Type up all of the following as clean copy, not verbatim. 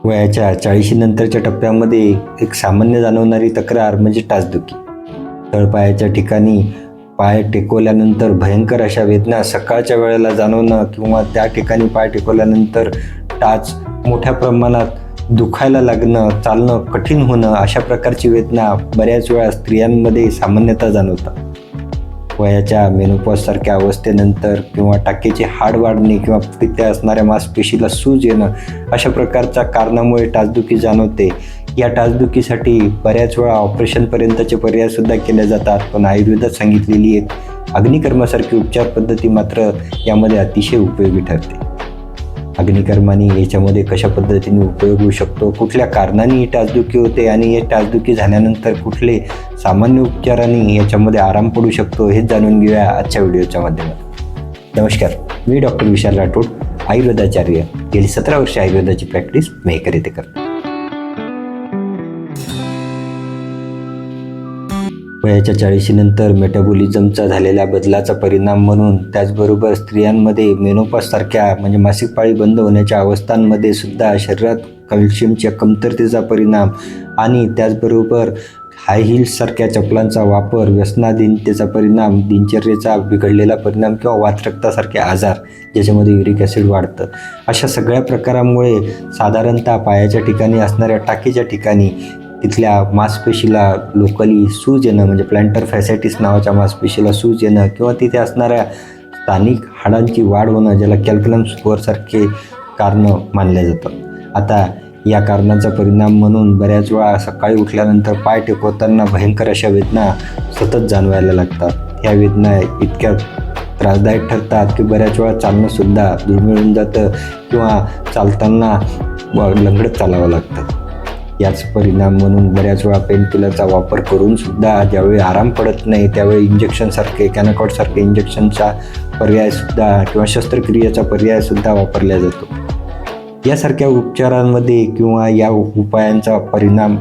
वयाच्या 40 नंतरच्या टप्प्यामध्ये एक सामान्य जाणवणारी तक्रार म्हणजे टाचदुखी. तळपायाच्या ठिकाणी पाय टेकवल्यानंतर भयंकर अशा वेदना सकाळच्या वेळेला जाणवणं किंवा त्या ठिकाणी पाय टेकवल्यानंतर टाच मोठ्या प्रमाणात दुखायला लागणं, चालणं कठीण होणं, अशा प्रकारची वेदना बऱ्याच वेळा स्त्रियांमध्ये सामान्यतः जाणवतात. वयाच्या मेनोपॉजसारख्या अवस्थेनंतर किंवा टाकेचे हाड वाढणे किंवा तिथे असणाऱ्या मांसपेशीला सूज येणं, अशा प्रकारच्या कारणामुळे टाचदुखी जाणवते. या टाचदुखीसाठी बऱ्याच वेळा ऑपरेशनपर्यंतचे पर्यायसुद्धा केले जातात, पण आयुर्वेदात सांगितलेली एक अग्निकर्मासारखी उपचार पद्धती मात्र यामध्ये अतिशय उपयोगी ठरते. अग्निकर्माने याच्यामध्ये कशा पद्धतीने उपयोग होऊ शकतो, कुठल्या कारणाने ही टाचदुखी होते आणि हे टाचदुखी झाल्यानंतर कुठले सामान्य उपचारांनी याच्यामध्ये आराम पडू शकतो, हे जाणून घेऊया आजच्या व्हिडिओच्या माध्यमातून. नमस्कार, मी डॉक्टर विशाल राठोड, आयुर्वेदाचार्य. गेली 17 वर्षे आयुर्वेदाची प्रॅक्टिस मेहकर येथे करतो. वयाच्या 40 नंतर मेटाबॉलिझमचा झालेल्या बदलाचा परिणाम म्हणून, त्याचबरोबर स्त्रियांमध्ये मेनोपॉजसारख्या म्हणजे मासिक पाळी बंद होण्याच्या अवस्थांमध्ये सुद्धा शरीरात कॅल्शियमच्या कमतरतेचा परिणाम आणि त्याचबरोबर हाय हिल्ससारख्या चपलांचा वापर, व्यसनाधीनतेचा परिणाम, दिनचर्येचा बिघडलेला परिणाम किंवा वातरक्तासारखे आजार ज्याच्यामध्ये युरिक ॲसिड वाढतं, अशा सगळ्या प्रकारांमुळे साधारणतः पायाच्या ठिकाणी असणाऱ्या टाकेच्या ठिकाणी तिथल्या मांसपेशीला लोकली सूज येणं म्हणजे प्लॅन्टर फॅसायटिस नावाच्या मांसपेशीला सूज येणं किंवा तिथे असणाऱ्या स्थानिक हाडांची वाढ होणं, ज्याला कॅल्क्युलम स्कोअरसारखे कारणं मानले जातात. आता या कारणाचा परिणाम म्हणून बऱ्याच वेळा सकाळी उठल्यानंतर पाय टेकवताना भयंकर अशा वेदना सतत जाणवायला लागतात. ह्या वेदना इतक्या त्रासदायक ठरतात की बऱ्याच वेळा चालणंसुद्धा दुर्मिळून जातं किंवा चालताना लंगडत चालावं लागतं. याच परिणाम म्हणून बऱ्याच वेळा पेनकिलरचा वापर करून सुद्धा ज्यावेळी आराम पडत नाही त्यावेळी इंजेक्शनसारखे कॅनाकॉटसारखे इंजेक्शनचा पर्यायसुद्धा किंवा शस्त्रक्रियेचा पर्यायसुद्धा वापरला जातो. यासारख्या उपचारांमध्ये किंवा या उपायांचा परिणाम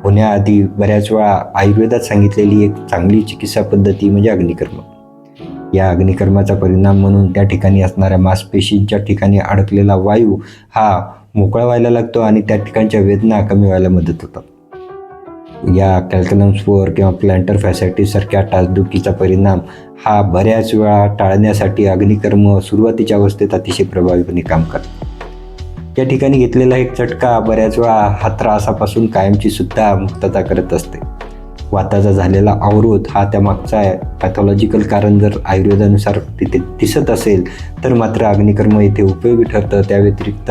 होण्याआधी बऱ्याच वेळा आयुर्वेदात सांगितलेली एक चांगली चिकित्सा पद्धती म्हणजे अग्निकर्म. या अग्निकर्माचा परिणाम म्हणून त्या ठिकाणी असणाऱ्या मांसपेशींच्या ठिकाणी अडकलेला वायू हा मोकळा व्हायला लागतो आणि त्या ठिकाणच्या वेदना कमी व्हायला मदत होतात. या कॅल्क्युलम स्पोअर किंवा प्लॅन्टर फॅसायटिस सारख्या टाचदुखीचा परिणाम हा बऱ्याच वेळा टाळण्यासाठी अग्निकर्म सुरुवातीच्या अवस्थेत अतिशय प्रभावीपणे काम करतात. या ठिकाणी घेतलेला एक चटका बऱ्याच वेळा हा त्रासापासून कायमची सुद्धा मुक्तता करत असते. वाताचा झालेला अवरोध हा त्यामागचा पॅथॉलॉजिकल कारण जर आयुर्वेदानुसार तिथे दिसत असेल तर मात्र अग्निकर्म येथे उपयोगी ठरतं. त्या व्यतिरिक्त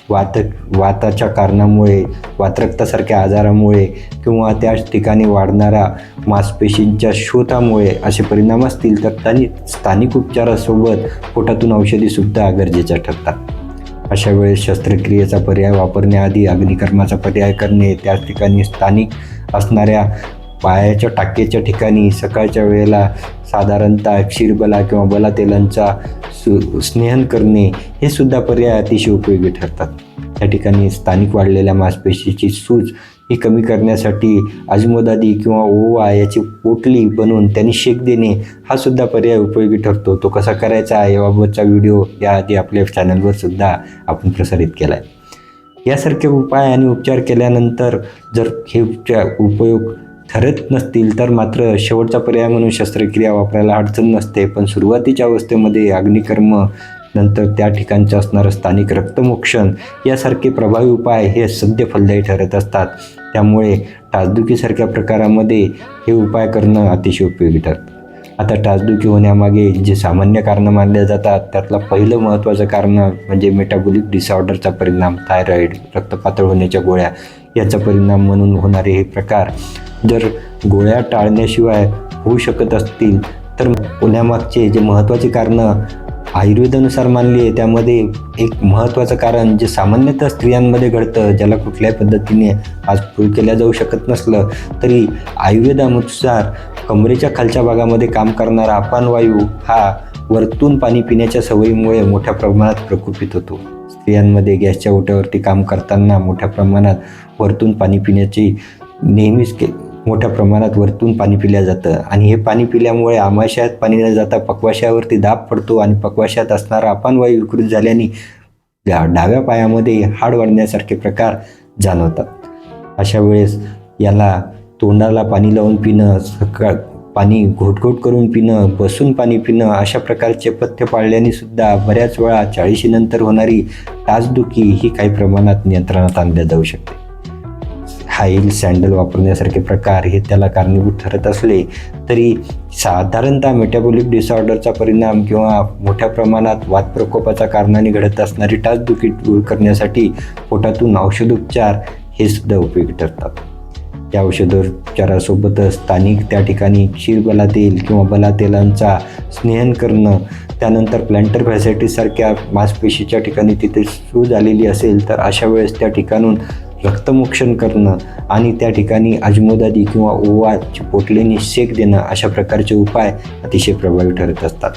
वाताच्या कारणामुळे, वातरक्तासारख्या आजारामुळे किंवा त्याच ठिकाणी वाढणाऱ्या मांसपेशींच्या शोथामुळे असे परिणाम असतील तर त्यांनी स्थानिक उपचारासोबत पोटातून औषधीसुद्धा गरजेच्या ठरतात. अशा वेळेस शस्त्रक्रियेचा पर्याय वापरण्याआधी अग्निकर्माचा पर्याय करणे, त्याच ठिकाणी स्थानिक असणाऱ्या पायाच्या टाकेच्या ठिकाणी सकाळच्या वेळेला साधारणतः क्षीरबला किंवा बला तेलांचा स्नेहन करणे, हे सुद्धा पर्याय अतिशय उपयोगी ठरतात. त्या ठिकाणी स्थानिक वाढलेल्या मांसपेशीची सूज ही कमी करण्यासाठी अजमोदादी किंवा ओवा याची पोटली बनवून त्यांनी शेक देणे हा सुद्धा पर्याय उपयोगी ठरतो. तो कसा करायचा याबाबतचा व्हिडिओ याआधी आपल्या चॅनलवर सुद्धा आपण प्रसारित केला आहे. यासारखे उपाय आणि उपचार केल्यानंतर जर हे उपयोग ठरत नसतील तर मात्र शेवटचा पर्याय म्हणून शस्त्रक्रिया वापरायला अडचण नसते. पण सुरुवातीच्या अवस्थेमध्ये अग्निकर्म, नंतर त्या ठिकाणचं असणारं स्थानिक रक्तमोक्षण यासारखे प्रभावी उपाय हे सद्य फलदायी ठरत असतात. त्यामुळे टाचदुखीसारख्या प्रकारामध्ये हे उपाय करणं अतिशय उपयोगी ठरतं. आता टाचदुखी होण्यामागे जे सामान्य कारणं मानले जातात त्यातलं पहिलं महत्त्वाचं कारण म्हणजे मेटाबॉलिक डिसऑर्डरचा परिणाम, थायरॉईड, रक्त पातळ होण्याच्या गोळ्या याचा परिणाम म्हणून होणारे हे प्रकार जर गोळ्या टाळण्याशिवाय होऊ शकत असतील तर होण्यामागचे जे महत्त्वाचे कारणं आयुर्वेदानुसार मानली आहे त्यामध्ये एक महत्त्वाचं कारण जे सामान्यतः स्त्रियांमध्ये घडतं, ज्याला कुठल्याही पद्धतीने आज प्रूव्ह केल्या जाऊ शकत नसलं तरी आयुर्वेदानुसार कमरेच्या खालच्या भागामध्ये काम करणारा अपानवायू हा वरतून पाणी पिण्याच्या सवयीमुळे मोठ्या प्रमाणात प्रकोपित होतो. स्त्रियांमध्ये गॅसच्या ओट्यावरती काम करताना मोठ्या प्रमाणात वरतून पाणी पिण्याची नेहमीच मोठ्या प्रमाणात वरतून पाणी पिलं जातं आणि हे पाणी पिल्यामुळे आमाशयात पाणी न जाता पक्वाशयावरती दाब पडतो आणि पक्वाशयात असणारा अपानवायू विकृत झाल्याने डाव्या पायामध्ये हाड वाढण्यासारखे प्रकार जाणवतात. अशा वेळेस याला तोंडाला पाणी लावून पिणं, पाणी घोटघोट करून पिणं, बसून पाणी पिणं अशा प्रकारचे पथ्य पाळल्याने सुद्धा बऱ्याच वेळा 40 नंतर होणारी टाचदुखी ही काही प्रमाणात नियंत्रणात आणल्या जाऊ शकते. हाईल सँडल वापरण्यासारखे प्रकार हे त्याला कारणीभूत ठरत असले तरी साधारणतः मेटाबॉलिक डिसऑर्डरचा परिणाम किंवा मोठ्या प्रमाणात वातप्रकोपाच्या कारणाने घडत असणारी टाचदुखी दूर करण्यासाठी पोटातून औषधोपचार हे सुद्धा उपयोगी ठरतात. या औषधोपचारासोबतच स्थानिक त्या ठिकाणी क्षीरबला तेल किंवा बला तेलांचा स्नेहन करणं, त्यानंतर प्लॅन्टर फॅसिटिससारख्या मांसपेशीच्या ठिकाणी तिथे सूज आलेली असेल तर अशा वेळेस त्या ठिकाणून रक्तमोक्षण करणं आणि त्या ठिकाणी अजमोदादी किंवा ओवाची पोटलेनी शेक देणं अशा प्रकारचे उपाय अतिशय प्रभावी ठरत असतात.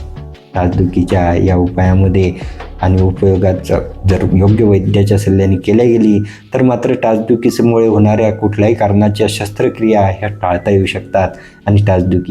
टाचदुखीच्या या उपायामध्ये आणि उपयोगाचं जर योग्य वैद्याच्या सल्ल्याने केल्या गेली तर मात्र टाचदुखीमुळे होणाऱ्या कुठल्याही कारणाच्या शस्त्रक्रिया ह्या टाळता येऊ शकतात आणि टाचदुखी